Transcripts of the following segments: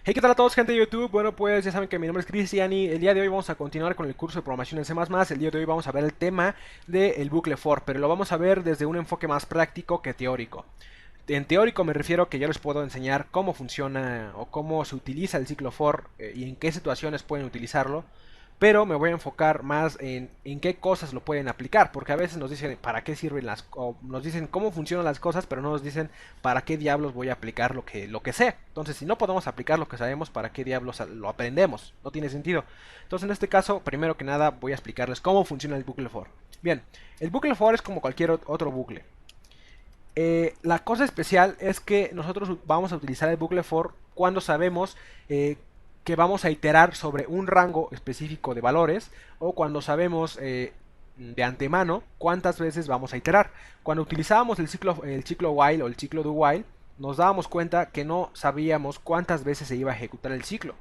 Hey, ¿qué tal a todos, gente de YouTube? Bueno, pues ya saben que mi nombre es Cristian y el día de hoy vamos a continuar con el curso de programación en C++. El día de hoy vamos a ver el tema del bucle for, pero lo vamos a ver desde un enfoque más práctico que teórico. En teórico me refiero que yo les puedo enseñar cómo funciona o cómo se utiliza el ciclo for y en qué situaciones pueden utilizarlo, pero me voy a enfocar más en qué cosas lo pueden aplicar, porque a veces nos dicen para qué sirven o nos dicen cómo funcionan las cosas, pero no nos dicen para qué diablos voy a aplicar lo que sé. Entonces, si no podemos aplicar lo que sabemos, ¿para qué diablos lo aprendemos? No tiene sentido. Entonces, en este caso, primero que nada, voy a explicarles cómo funciona el bucle for. Bien, el bucle for es como cualquier otro bucle. La cosa especial es que nosotros vamos a utilizar el bucle for cuando sabemos que vamos a iterar sobre un rango específico de valores o cuando sabemos de antemano cuántas veces vamos a iterar. Cuando utilizábamos el ciclo while o el ciclo do while, nos dábamos cuenta que no sabíamos cuántas veces se iba a ejecutar el ciclo.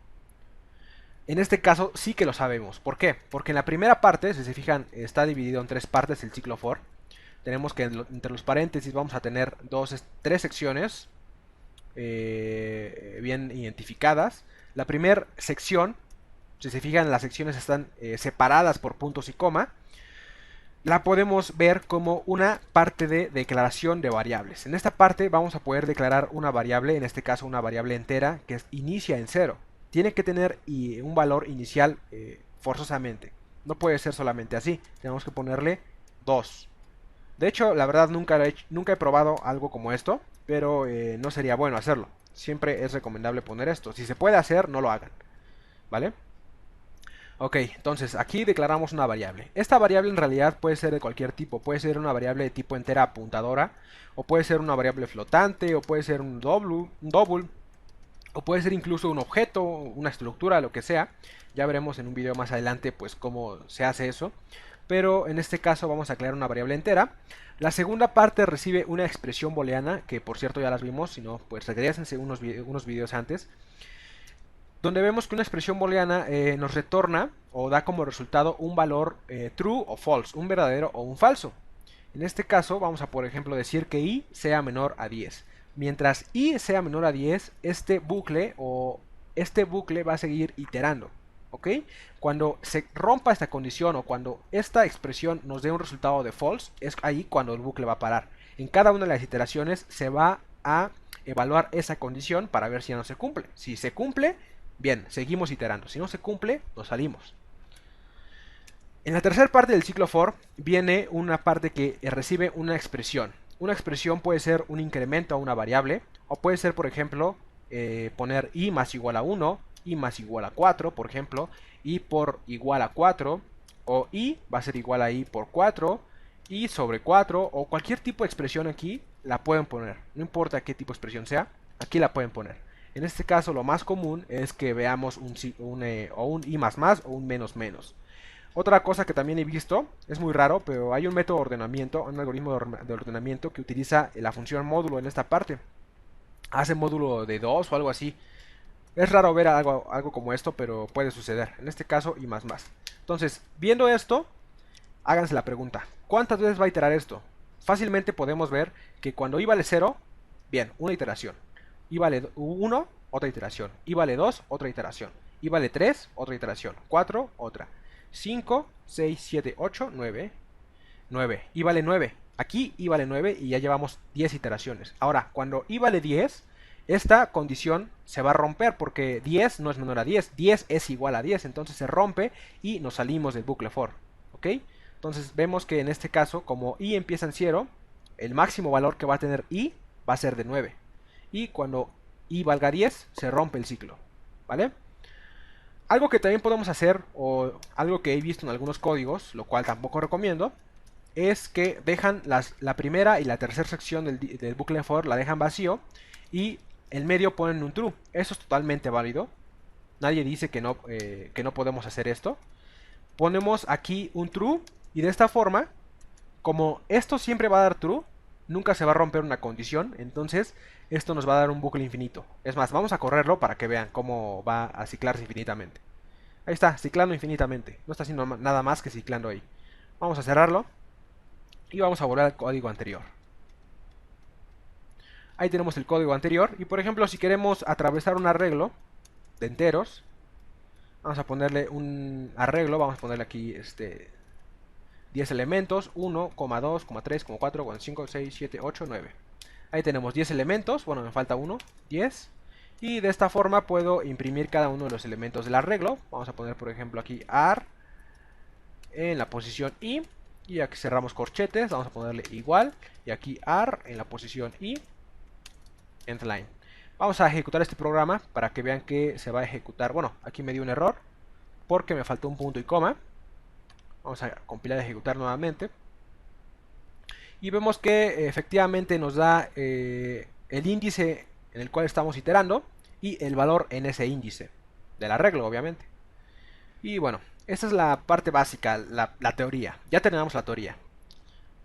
En este caso sí que lo sabemos. ¿Por qué? Porque en la primera parte, si se fijan, está dividido en tres partes el ciclo for. Tenemos que entre los paréntesis vamos a tener tres secciones bien identificadas. La primera sección, si se fijan, las secciones están separadas por puntos y coma. La podemos ver como una parte de declaración de variables. En esta parte vamos a poder declarar una variable, en este caso una variable entera, que inicia en 0. Tiene que tener un valor inicial forzosamente. No puede ser solamente así. Tenemos que ponerle 2. De hecho, la verdad nunca he probado algo como esto, pero no sería bueno hacerlo. Siempre es recomendable poner esto. Si se puede hacer, no lo hagan, ¿vale? Ok, entonces aquí declaramos una variable. Esta variable en realidad puede ser de cualquier tipo. Puede ser una variable de tipo entera apuntadora, o puede ser una variable flotante, o puede ser un double, o puede ser incluso un objeto, una estructura, lo que sea. Ya veremos en un video más adelante pues cómo se hace eso. Pero en este caso vamos a crear una variable entera. La segunda parte recibe una expresión booleana, que por cierto ya las vimos, si no pues regresense unos videos antes, donde vemos que una expresión booleana nos retorna o da como resultado un valor true o false, un verdadero o un falso. En este caso vamos a por ejemplo decir que i sea menor a 10. Mientras i sea menor a 10, este bucle va a seguir iterando. ¿Ok? Cuando se rompa esta condición o cuando esta expresión nos dé un resultado de false, es ahí cuando el bucle va a parar. En cada una de las iteraciones se va a evaluar esa condición para ver si ya no se cumple. Si se cumple, bien, seguimos iterando. Si no se cumple, nos salimos. En la tercera parte del ciclo for viene una parte que recibe una expresión. Una expresión puede ser un incremento a una variable, o puede ser, por ejemplo, poner i más igual a 1, i más igual a 4, por ejemplo, i por igual a 4, o i va a ser igual a i por 4, i sobre 4, o cualquier tipo de expresión aquí la pueden poner. No importa qué tipo de expresión sea, aquí la pueden poner. En este caso, lo más común es que veamos o un i más más o un menos menos. Otra cosa que también he visto, es muy raro, pero hay un método de ordenamiento, un algoritmo de ordenamiento que utiliza la función módulo en esta parte. Hace módulo de 2 o algo así. Es raro ver algo como esto, pero puede suceder. En este caso, y más más. Entonces, viendo esto, háganse la pregunta. ¿Cuántas veces va a iterar esto? Fácilmente podemos ver que cuando i vale 0, bien, una iteración. I vale 1, otra iteración. I vale 2, otra iteración. I vale 3, otra iteración. 4, otra. 5, 6, 7, 8, 9. 9. I vale 9. Aquí i vale 9 y ya llevamos 10 iteraciones. Ahora, cuando i vale 10, esta condición se va a romper porque 10 no es menor a 10. 10 es igual a 10. Entonces se rompe y nos salimos del bucle for. ¿Ok? Entonces vemos que en este caso, como i empieza en 0, el máximo valor que va a tener i va a ser de 9. Y cuando i valga 10, se rompe el ciclo. ¿Vale? Algo que también podemos hacer, o algo que he visto en algunos códigos, lo cual tampoco recomiendo, es que dejan la primera y la tercera sección del bucle for, la dejan vacío y el medio ponen un true. Eso es totalmente válido. Nadie dice que no podemos hacer esto. Ponemos aquí un true y de esta forma, como esto siempre va a dar true, nunca se va a romper una condición, entonces esto nos va a dar un bucle infinito. Es más, vamos a correrlo para que vean cómo va a ciclarse infinitamente. Ahí está, ciclando infinitamente. No está haciendo nada más que ciclando ahí. Vamos a cerrarlo y vamos a volver al código anterior. Ahí tenemos el código anterior y por ejemplo si queremos atravesar un arreglo, de enteros. Vamos a ponerle un arreglo, vamos a ponerle aquí 10 elementos, 1, 2, 3, 4, 5, 6, 7, 8, 9. Ahí tenemos 10 elementos, bueno, me falta uno, 10. Y de esta forma puedo imprimir cada uno de los elementos del arreglo. Vamos a poner, por ejemplo, aquí AR en la posición I. Y aquí cerramos corchetes, vamos a ponerle igual. Y aquí AR en la posición I. Endline. Vamos a ejecutar este programa para que vean que se va a ejecutar. Bueno, aquí me dio un error porque me faltó un punto y coma. Vamos a compilar y ejecutar nuevamente. Y vemos que efectivamente nos da el índice en el cual estamos iterando y el valor en ese índice del arreglo, obviamente. Y bueno, esta es la parte básica, la teoría. Ya terminamos la teoría.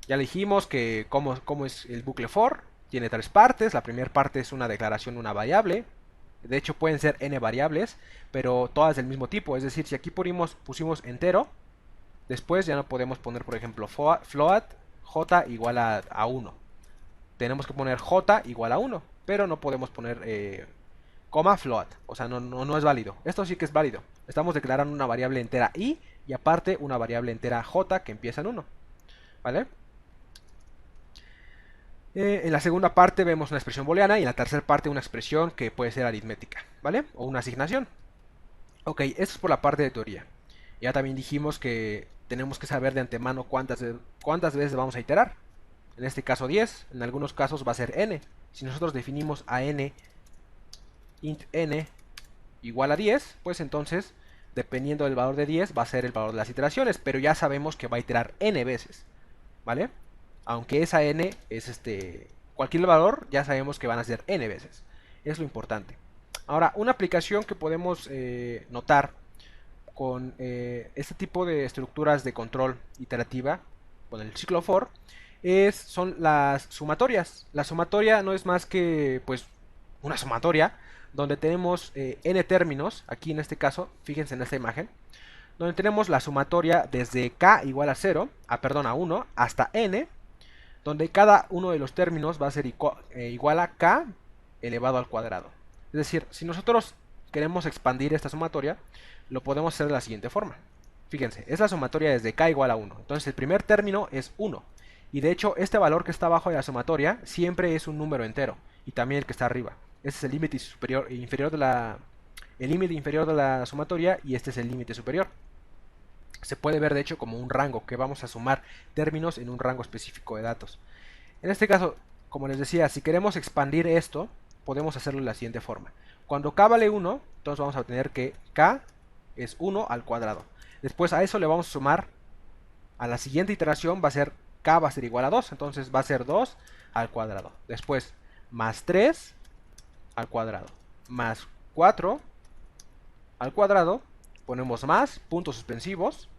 Ya le dijimos que cómo es el bucle for. Tiene tres partes. La primera parte es una declaración de una variable. De hecho pueden ser n variables, pero todas del mismo tipo. Es decir, si aquí pusimos entero, después ya no podemos poner, por ejemplo, float j igual a 1. Tenemos que poner j igual a 1, pero no podemos poner coma float. O sea, no es válido. Esto sí que es válido. Estamos declarando una variable entera i y aparte una variable entera j que empieza en 1. ¿Vale? En la segunda parte vemos una expresión booleana y en la tercera parte una expresión que puede ser aritmética, ¿vale? O una asignación. Ok, esto es por la parte de teoría. Ya también dijimos que tenemos que saber de antemano cuántas veces vamos a iterar. En este caso 10, en algunos casos va a ser n. Si nosotros definimos a n, int n igual a 10, pues entonces, dependiendo del valor de 10, va a ser el valor de las iteraciones, pero ya sabemos que va a iterar n veces, ¿vale? Aunque esa n es cualquier valor, ya sabemos que van a ser n veces. Es lo importante. Ahora, una aplicación que podemos notar con este tipo de estructuras de control iterativa, con el ciclo for, son las sumatorias. La sumatoria no es más que pues una sumatoria donde tenemos n términos, aquí en este caso, fíjense en esta imagen, donde tenemos la sumatoria desde k igual a 0, a 1, hasta n, donde cada uno de los términos va a ser igual a k elevado al cuadrado. Es decir, si nosotros queremos expandir esta sumatoria, lo podemos hacer de la siguiente forma. Fíjense, es la sumatoria desde k igual a 1. Entonces el primer término es 1. Y de hecho este valor que está abajo de la sumatoria siempre es un número entero. Y también el que está arriba. Este es el límite inferior de la sumatoria y este es el límite superior. Se puede ver de hecho como un rango, que vamos a sumar términos en un rango específico de datos. En este caso, como les decía, si queremos expandir esto, podemos hacerlo de la siguiente forma. Cuando k vale 1, entonces vamos a obtener que k es 1 al cuadrado. Después a eso le vamos a sumar, a la siguiente iteración k va a ser igual a 2, entonces va a ser 2 al cuadrado. Después más 3 al cuadrado, más 4 al cuadrado, ponemos más, puntos suspensivos,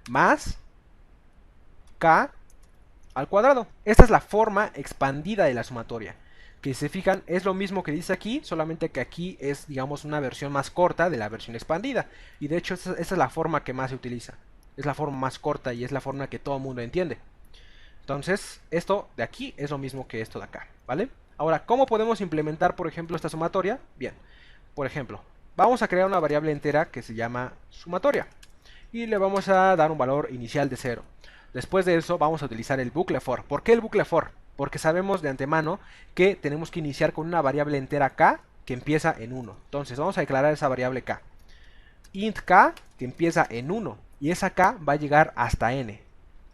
más k al cuadrado. Esta es la forma expandida de la sumatoria. Que si se fijan, es lo mismo que dice aquí, solamente que aquí es, digamos, una versión más corta de la versión expandida. Y de hecho, esta es la forma que más se utiliza. Es la forma más corta y es la forma que todo el mundo entiende. Entonces, esto de aquí es lo mismo que esto de acá, ¿vale? Ahora, ¿cómo podemos implementar, por ejemplo, esta sumatoria? Bien, por ejemplo, vamos a crear una variable entera que se llama sumatoria. Y le vamos a dar un valor inicial de 0. Después de eso vamos a utilizar el bucle for. ¿Por qué el bucle for? Porque sabemos de antemano que tenemos que iniciar con una variable entera k que empieza en 1. Entonces vamos a declarar esa variable k. Int k que empieza en 1 y esa k va a llegar hasta n.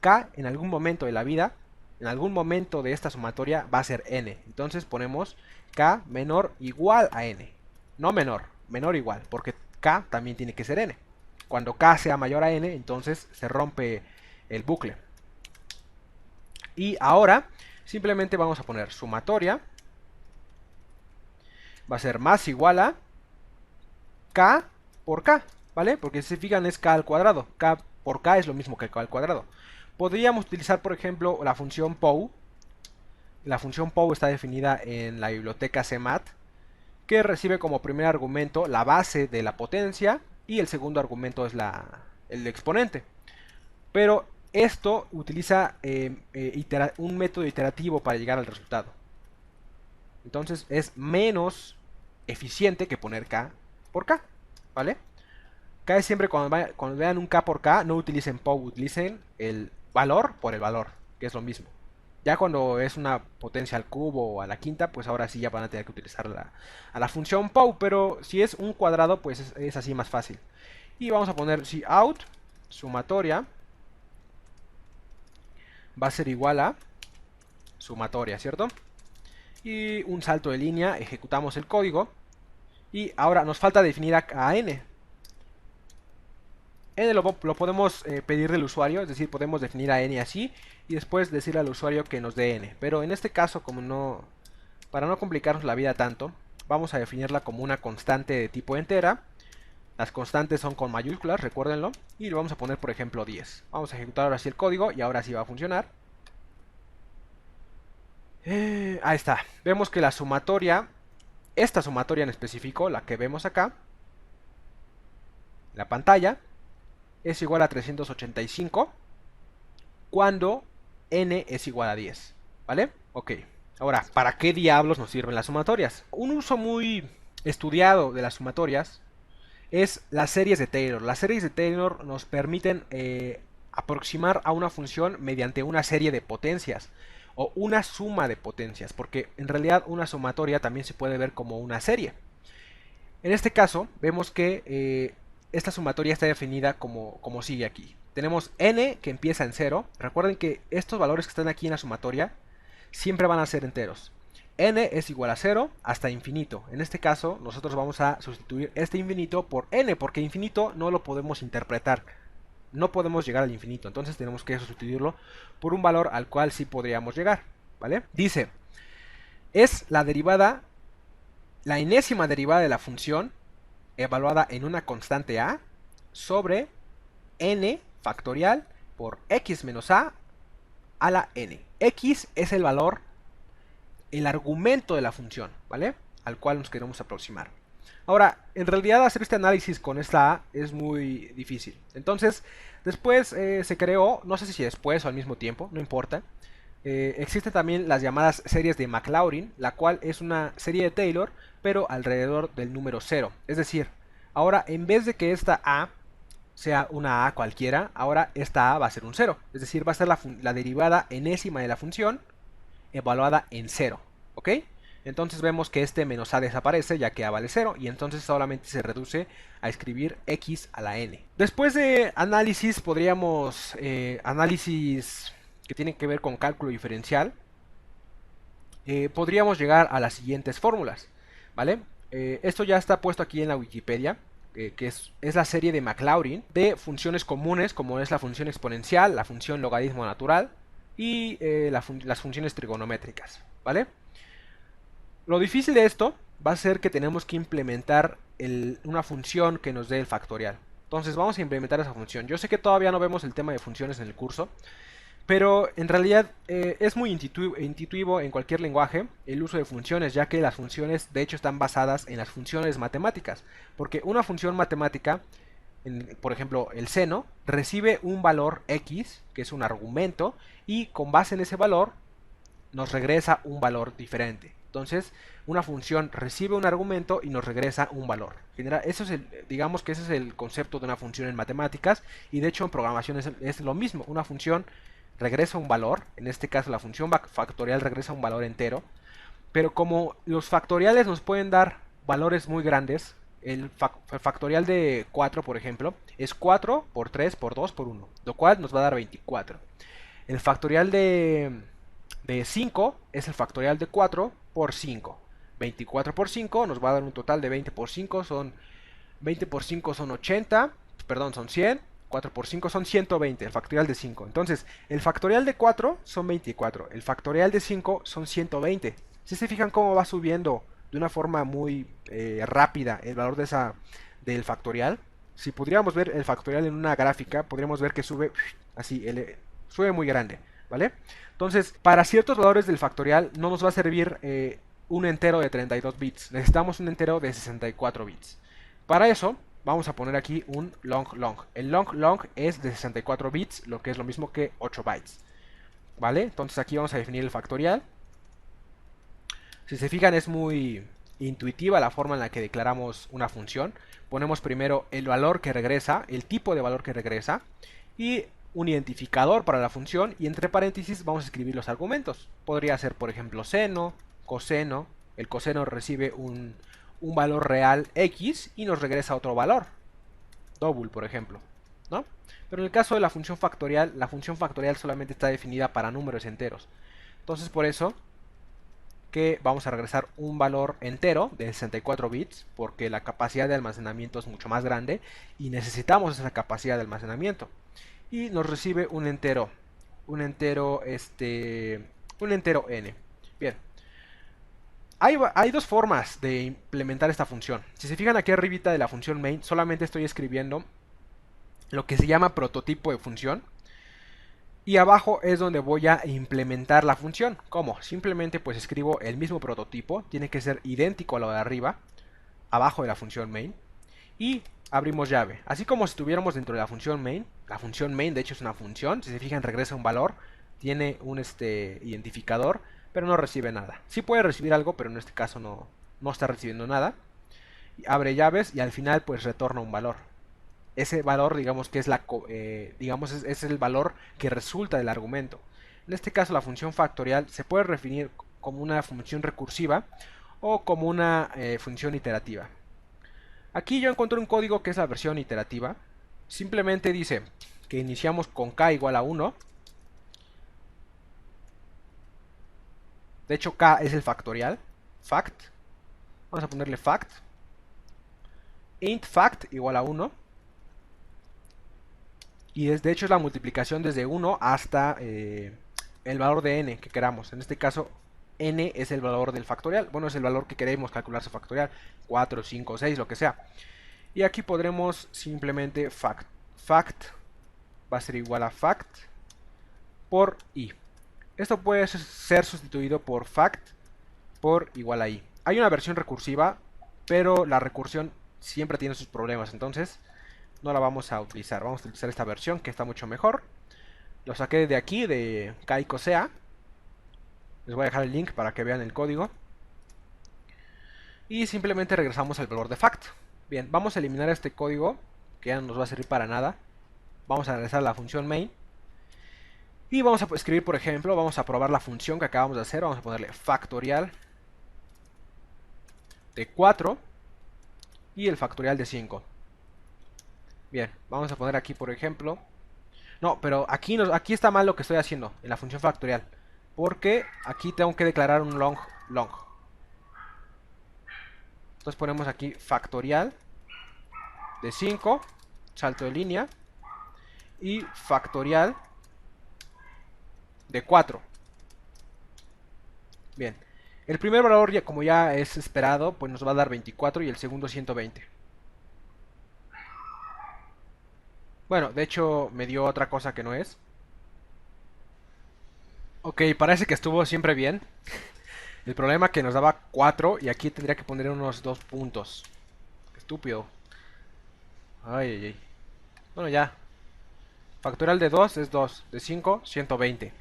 K en algún momento de la vida, en algún momento de esta sumatoria va a ser n. Entonces ponemos k menor igual a n. No menor, menor igual, porque k también tiene que ser n. Cuando k sea mayor a n, entonces se rompe el bucle. Y ahora simplemente vamos a poner sumatoria. Va a ser más igual a k por k, ¿vale? Porque si se fijan es k al cuadrado. K por k es lo mismo que k al cuadrado. Podríamos utilizar, por ejemplo, la función pow. La función pow está definida en la biblioteca cmat, que recibe como primer argumento la base de la potencia y el segundo argumento es el exponente. Pero esto utiliza un método iterativo para llegar al resultado. Entonces es menos eficiente que poner K por K, ¿vale? K siempre cuando vean un K por K, no utilicen POW, utilicen el valor por el valor, que es lo mismo. Ya cuando es una potencia al cubo o a la quinta, pues ahora sí ya van a tener que utilizar a la función POW, pero si es un cuadrado, pues es así más fácil. Y vamos a poner si out sumatoria va a ser igual a sumatoria, ¿cierto? Y un salto de línea, ejecutamos el código. Y ahora nos falta definir a n. N lo podemos pedir del usuario, es decir, podemos definir a n así y después decirle al usuario que nos dé n. Pero en este caso, para no complicarnos la vida tanto, vamos a definirla como una constante de tipo entera. Las constantes son con mayúsculas, recuérdenlo. Y le vamos a poner, por ejemplo, 10. Vamos a ejecutar ahora sí el código y ahora sí va a funcionar. Ahí está. Vemos que la sumatoria, esta sumatoria en específico, la que vemos acá, la pantalla, es igual a 385 cuando n es igual a 10. ¿Vale? Ok. Ahora, ¿para qué diablos nos sirven las sumatorias? Un uso muy estudiado de las sumatorias es las series de Taylor. Las series de Taylor nos permiten aproximar a una función mediante una serie de potencias o una suma de potencias, porque en realidad una sumatoria también se puede ver como una serie. En este caso, vemos que esta sumatoria está definida como sigue aquí. Tenemos n que empieza en 0. Recuerden que estos valores que están aquí en la sumatoria siempre van a ser enteros. N es igual a 0 hasta infinito. En este caso, nosotros vamos a sustituir este infinito por n, porque infinito no lo podemos interpretar. No podemos llegar al infinito, entonces tenemos que sustituirlo por un valor al cual sí podríamos llegar, ¿vale? Dice, es la derivada, la enésima derivada de la función evaluada en una constante a sobre n factorial por x menos a la n. X es el valor, el argumento de la función, ¿vale? Al cual nos queremos aproximar. Ahora, en realidad hacer este análisis con esta A es muy difícil. Entonces, después se creó, no sé si después o al mismo tiempo, no importa. Existen también las llamadas series de Maclaurin, la cual es una serie de Taylor, pero alrededor del número 0. Es decir, ahora en vez de que esta A sea una A cualquiera, ahora esta A va a ser un 0. Es decir, va a ser la derivada enésima de la función evaluada en 0. ¿Ok? Entonces vemos que este menos a desaparece ya que a vale 0 y entonces solamente se reduce a escribir x a la n. Después de análisis podríamos, análisis que tienen que ver con cálculo diferencial, podríamos llegar a las siguientes fórmulas, ¿vale? Esto ya está puesto aquí en la Wikipedia, que es la serie de Maclaurin de funciones comunes como es la función exponencial, la función logaritmo natural y las funciones trigonométricas, ¿vale? Lo difícil de esto va a ser que tenemos que implementar una función que nos dé el factorial. Entonces vamos a implementar esa función. Yo sé que todavía no vemos el tema de funciones en el curso, pero en realidad es muy intuitivo en cualquier lenguaje el uso de funciones, ya que las funciones de hecho están basadas en las funciones matemáticas. Porque una función matemática, por ejemplo el seno, recibe un valor x, que es un argumento, y con base en ese valor nos regresa un valor diferente. Entonces, una función recibe un argumento y nos regresa un valor. Eso es digamos que ese es el concepto de una función en matemáticas, y de hecho en programación es lo mismo. Una función regresa un valor, en este caso la función factorial regresa un valor entero, pero como los factoriales nos pueden dar valores muy grandes, el factorial de 4, por ejemplo, es 4 por 3 por 2 por 1, lo cual nos va a dar 24. El factorial de 5 es el factorial de 4 por 5. 24 por 5 nos va a dar un total de 20 por 5 son 20 por 5 son 80, perdón, son 100. 4 por 5 son 120, el factorial de 5. Entonces, el factorial de 4 son 24, el factorial de 5 son 120. Si se fijan cómo va subiendo de una forma muy rápida el valor del factorial, si pudiéramos ver el factorial en una gráfica, podríamos ver que sube así, sube muy grande, ¿vale? Entonces, para ciertos valores del factorial no nos va a servir un entero de 32 bits, necesitamos un entero de 64 bits. Para eso, vamos a poner aquí un long long. El long long es de 64 bits, lo que es lo mismo que 8 bytes, ¿vale? Entonces aquí vamos a definir el factorial. Si se fijan es muy intuitiva la forma en la que declaramos una función. Ponemos primero el valor que regresa, el tipo de valor que regresa y un identificador para la función, y entre paréntesis vamos a escribir los argumentos. Podría ser, por ejemplo, seno, coseno. El coseno recibe un valor real x y nos regresa otro valor, double, por ejemplo, ¿no? Pero en el caso de la función factorial solamente está definida para números enteros. Entonces, por eso que vamos a regresar un valor entero de 64 bits, porque la capacidad de almacenamiento es mucho más grande y necesitamos esa capacidad de almacenamiento. Y nos recibe un entero n. Bien. Hay dos formas de implementar esta función. Si se fijan aquí arribita de la función main, solamente estoy escribiendo lo que se llama prototipo de función. Y abajo es donde voy a implementar la función. ¿Cómo? Simplemente pues escribo el mismo prototipo. Tiene que ser idéntico a lo de arriba, abajo de la función main. Y abrimos llave. Así como si estuviéramos dentro de la función main. La función main de hecho es una función. Si se fijan regresa un valor. Tiene un identificador, pero no recibe nada. Sí puede recibir algo, pero en este caso no está recibiendo nada. Y abre llaves y al final pues retorna un valor. Ese valor digamos que es es el valor que resulta del argumento. En este caso la función factorial se puede definir como una función recursiva o como una función iterativa. Aquí yo encontré un código que es la versión iterativa. Simplemente dice que iniciamos con k igual a 1. De hecho k es el factorial, fact. Vamos a ponerle fact. Int fact igual a 1. Y de hecho es la multiplicación desde 1 hasta el valor de n que queramos. En este caso n es el valor del factorial. Bueno, es el valor que queremos calcular su factorial. 4, 5, 6, lo que sea. Y aquí podremos simplemente fact. Fact va a ser igual a fact por i. Esto puede ser sustituido por fact por igual a i. Hay una versión recursiva, pero la recursión siempre tiene sus problemas. Entonces no la vamos a utilizar. Vamos a utilizar esta versión que está mucho mejor. Lo saqué de aquí, de Kaikosea. Les voy a dejar el link para que vean el código. Y simplemente regresamos al valor de fact. Bien, vamos a eliminar este código que ya no nos va a servir para nada. Vamos a regresar a la función main. Y vamos a escribir, por ejemplo, vamos a probar la función que acabamos de hacer. Vamos a ponerle factorial de 4 y el factorial de 5. Bien, vamos a poner aquí, por ejemplo... No, pero aquí está mal lo que estoy haciendo en la función factorial. Porque aquí tengo que declarar un long. Entonces ponemos aquí factorial de 5, salto de línea, y factorial de 4. Bien, el primer valor, ya como ya es esperado, pues nos va a dar 24 y el segundo 120. Bueno, de hecho me dio otra cosa que no es. Ok, parece que estuvo siempre bien. El problema es que nos daba 4 y aquí tendría que poner unos 2 puntos. Estúpido. Ay, ay, ay. Bueno, ya. Factorial de 2 es 2. De 5, 120.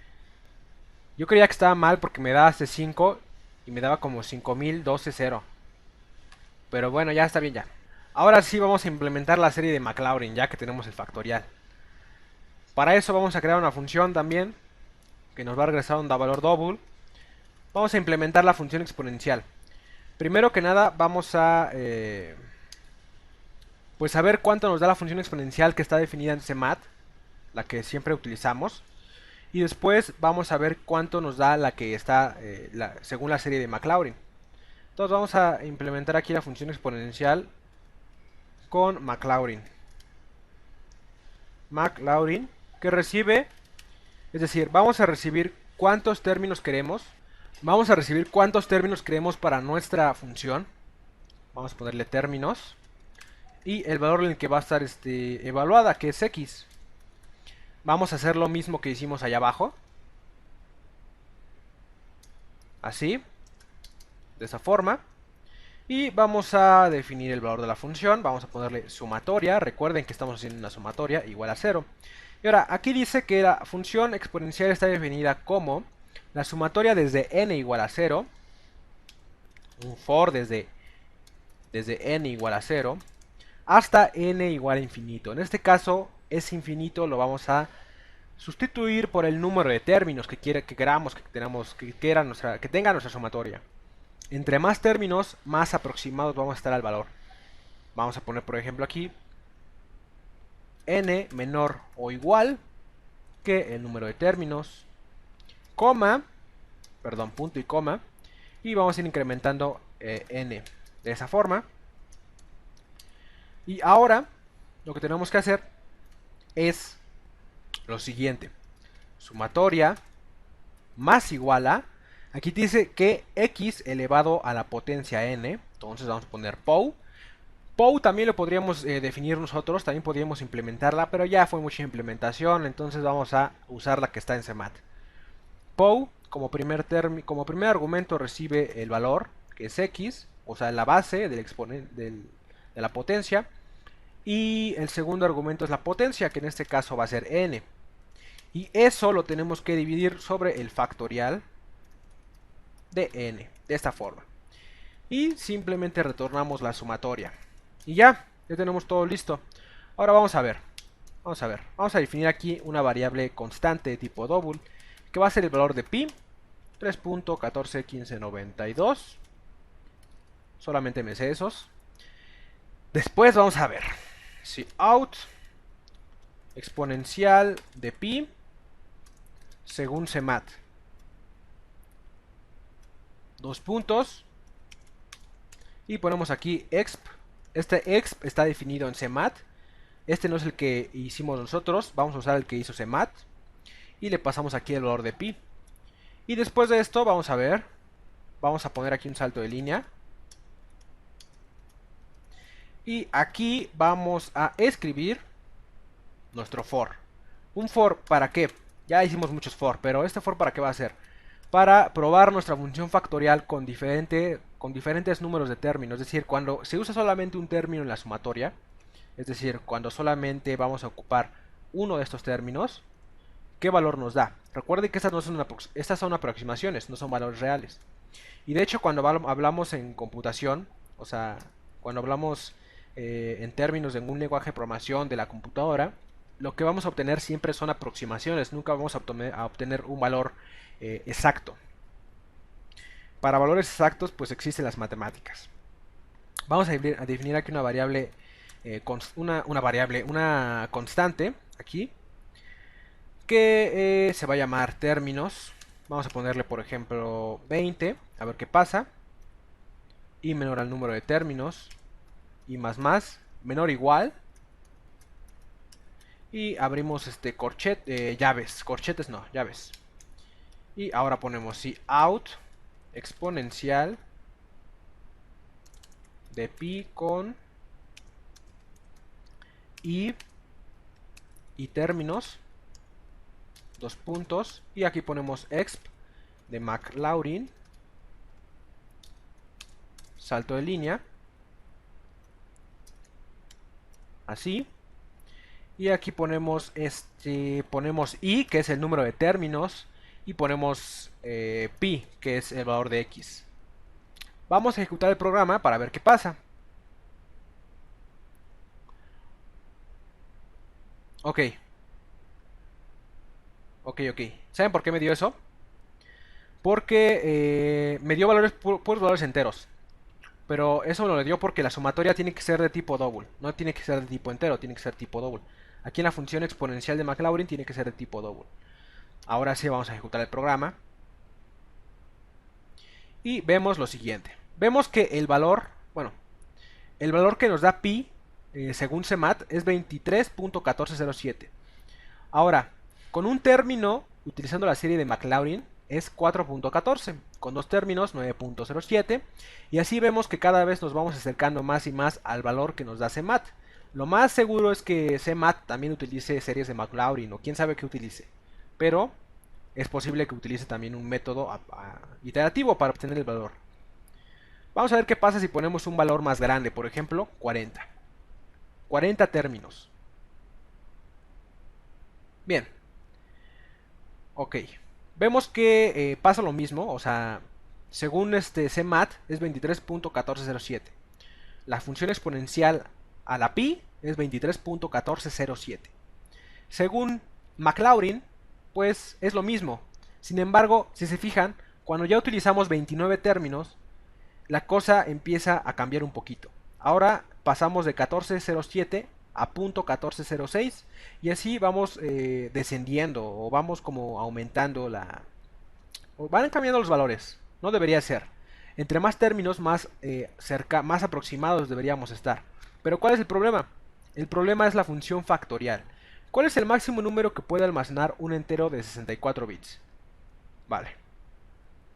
Yo creía que estaba mal porque me daba hace 5 y me daba como 5012, pero bueno, ya está bien ya. Ahora sí vamos a implementar la serie de Maclaurin, ya que tenemos el factorial. Para eso vamos a crear una función también, que nos va a regresar un valor double. Vamos a implementar la función exponencial. Primero que nada vamos a pues a ver cuánto nos da la función exponencial que está definida en CMAT, la que siempre utilizamos. Y después vamos a ver cuánto nos da la que está según la serie de Maclaurin. Entonces vamos a implementar aquí la función exponencial con Maclaurin. Maclaurin que recibe, es decir, vamos a recibir cuántos términos queremos. Vamos a recibir cuántos términos queremos para nuestra función. Vamos a ponerle términos. Y el valor en el que va a estar evaluada, que es x. Vamos a hacer lo mismo que hicimos allá abajo. Así. De esa forma. Y vamos a definir el valor de la función. Vamos a ponerle sumatoria. Recuerden que estamos haciendo una sumatoria igual a 0. Y ahora, aquí dice que la función exponencial está definida como la sumatoria desde n igual a 0. un for desde n igual a 0 hasta n igual a infinito. En este caso, ese infinito lo vamos a sustituir por el número de términos que queramos que tenga nuestra sumatoria. Entre más términos, más aproximados vamos a estar al valor. Vamos a poner, por ejemplo, aquí n menor o igual que el número de términos, coma, perdón, punto y coma, y vamos a ir incrementando n de esa forma. Y ahora lo que tenemos que hacer es lo siguiente: sumatoria más igual a, aquí dice que x elevado a la potencia n, entonces vamos a poner POW. POW también lo podríamos definir nosotros, también podríamos implementarla, pero ya fue mucha implementación, entonces vamos a usar la que está en CMAT. POW como primer argumento recibe el valor, que es x, o sea, la base del exponente de la potencia, y el segundo argumento es la potencia, que en este caso va a ser n. Y eso lo tenemos que dividir sobre el factorial de n, de esta forma. Y simplemente retornamos la sumatoria. Y ya tenemos todo listo. Ahora vamos a ver. Vamos a definir aquí una variable constante de tipo double, que va a ser el valor de pi, 3.141592. Solamente me sé esos. Después vamos a ver. Si out exponencial de pi según CMAT. Dos puntos. Y ponemos aquí exp. Este exp está definido en CMAT. Este no es el que hicimos nosotros. Vamos a usar el que hizo CMAT. Y le pasamos aquí el valor de pi. Y después de esto vamos a ver. Vamos a poner aquí un salto de línea. Y aquí vamos a escribir nuestro for. ¿Un for para qué? Ya hicimos muchos for, pero este for ¿para qué va a ser? Para probar nuestra función factorial con diferentes números de términos. Es decir, cuando se usa solamente un término en la sumatoria, es decir, cuando solamente vamos a ocupar uno de estos términos, ¿qué valor nos da? Recuerden que estas son aproximaciones, no son valores reales. Y de hecho, cuando hablamos en computación, o sea, cuando hablamos en términos de un lenguaje de programación de la computadora, lo que vamos a obtener siempre son aproximaciones, nunca vamos a obtener un valor exacto. Para valores exactos, pues existen las matemáticas. Vamos a definir aquí una variable, una constante aquí, que se va a llamar términos. Vamos a ponerle, por ejemplo, 20, a ver qué pasa. Y menor al número de términos. Y más, menor o igual. Y abrimos llaves. Corchetes no, llaves. Y ahora ponemos si out exponencial de pi con y términos, dos puntos, y aquí ponemos exp de Maclaurin, salto de línea, así, y aquí ponemos ponemos i, que es el número de términos, y ponemos pi, que es el valor de x. Vamos a ejecutar el programa para ver qué pasa. Ok. Ok. ¿Saben por qué me dio eso? Porque me dio puros valores enteros. Pero eso me lo dio porque la sumatoria tiene que ser de tipo double. No tiene que ser de tipo entero, tiene que ser tipo double. Aquí en la función exponencial de Maclaurin tiene que ser de tipo double. Ahora sí vamos a ejecutar el programa. Y vemos lo siguiente. Vemos que el valor que nos da pi, según CMAT, es 23.1407. Ahora, con un término, utilizando la serie de Maclaurin, es 4.14, con dos términos 9.07, y así vemos que cada vez nos vamos acercando más y más al valor que nos da CMAT. Lo más seguro es que CMAT también utilice series de Maclaurin, o quién sabe qué utilice, pero es posible que utilice también un método iterativo para obtener el valor. Vamos a ver qué pasa si ponemos un valor más grande, por ejemplo, 40. 40 términos. Bien. Ok. Vemos que pasa lo mismo, o sea, Según CMAT es 23.1407. La función exponencial a la pi es 23.1407. Según Maclaurin, pues es lo mismo. Sin embargo, si se fijan, cuando ya utilizamos 29 términos, la cosa empieza a cambiar un poquito. Ahora pasamos de 1407 a .1406 y así vamos descendiendo o vamos como aumentando o van cambiando los valores. No debería ser. Entre más términos, más más aproximados deberíamos estar. Pero ¿cuál es el problema? El problema es la función factorial. ¿Cuál es el máximo número que puede almacenar un entero de 64 bits? Vale.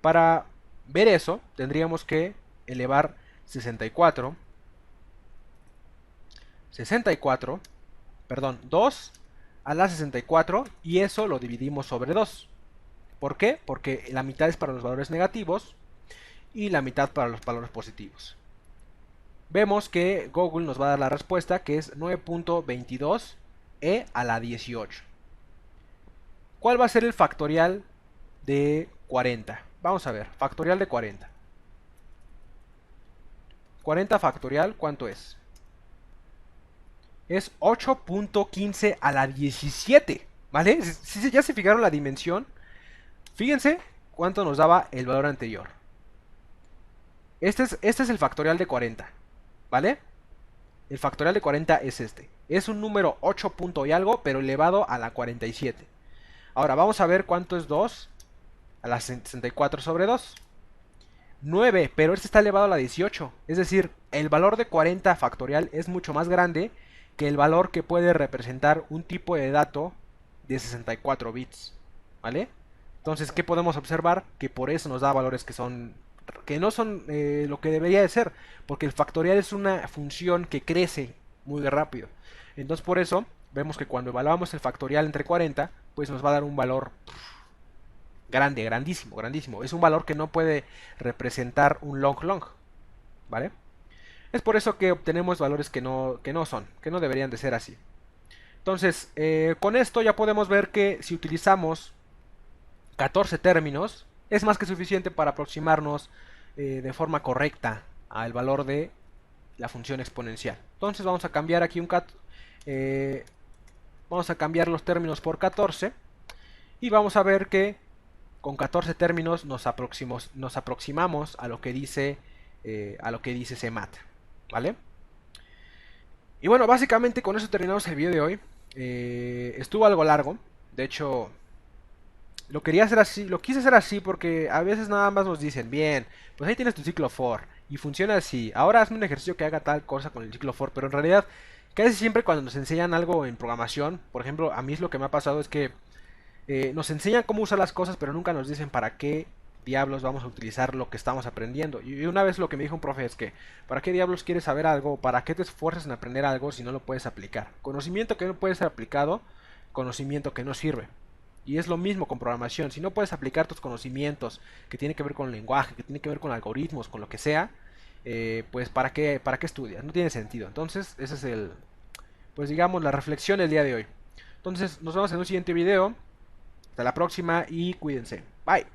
Para ver eso, tendríamos que elevar 64, perdón, 2 a la 64 y eso lo dividimos sobre 2. ¿Por qué? Porque la mitad es para los valores negativos y la mitad para los valores positivos. Vemos que Google nos va a dar la respuesta que es 9.22 e a la 18. ¿Cuál va a ser el factorial de 40? Vamos a ver, factorial de 40. 40 factorial, ¿cuánto es? Es 8.15 a la 17, ¿vale? Si ya se fijaron la dimensión, fíjense cuánto nos daba el valor anterior. Este es el factorial de 40, ¿vale? El factorial de 40 es este. Es un número 8 punto y algo, pero elevado a la 47. Ahora vamos a ver cuánto es 2 a la 64 sobre 2. 9, pero este está elevado a la 18. Es decir, el valor de 40 factorial es mucho más grande que el valor que puede representar un tipo de dato de 64 bits. ¿Vale? Entonces, ¿qué podemos observar? Que por eso nos da valores que no son lo que debería de ser. Porque el factorial es una función que crece muy rápido. Entonces, por eso, vemos que cuando evaluamos el factorial entre 40, pues nos va a dar un valor grande, grandísimo, grandísimo. Es un valor que no puede representar un long. ¿Vale? Es por eso que obtenemos valores que no deberían de ser así. Entonces, con esto ya podemos ver que si utilizamos 14 términos, es más que suficiente para aproximarnos de forma correcta al valor de la función exponencial. Entonces vamos a cambiar aquí vamos a cambiar los términos por 14 y vamos a ver que con 14 términos nos aproximamos a lo que dice CMAT, ¿vale? Y bueno, básicamente con eso terminamos el video de hoy. Estuvo algo largo, de hecho lo quería hacer así, lo quise hacer así porque a veces nada más nos dicen, bien, pues ahí tienes tu ciclo for y funciona así. Ahora hazme un ejercicio que haga tal cosa con el ciclo for, pero en realidad casi siempre cuando nos enseñan algo en programación, por ejemplo, a mí es lo que me ha pasado es que nos enseñan cómo usar las cosas, pero nunca nos dicen para qué diablos vamos a utilizar lo que estamos aprendiendo. Y una vez lo que me dijo un profe es que, ¿para qué diablos quieres saber algo? ¿Para qué te esfuerzas en aprender algo si no lo puedes aplicar? Conocimiento que no puede ser aplicado, conocimiento que no sirve. Y es lo mismo con programación. Si no puedes aplicar tus conocimientos que tiene que ver con el lenguaje, que tiene que ver con algoritmos, con lo que sea, pues ¿para qué estudias? No tiene sentido. Entonces, ese es pues digamos, la reflexión del día de hoy. Entonces, nos vemos en un siguiente video. Hasta la próxima y cuídense. Bye.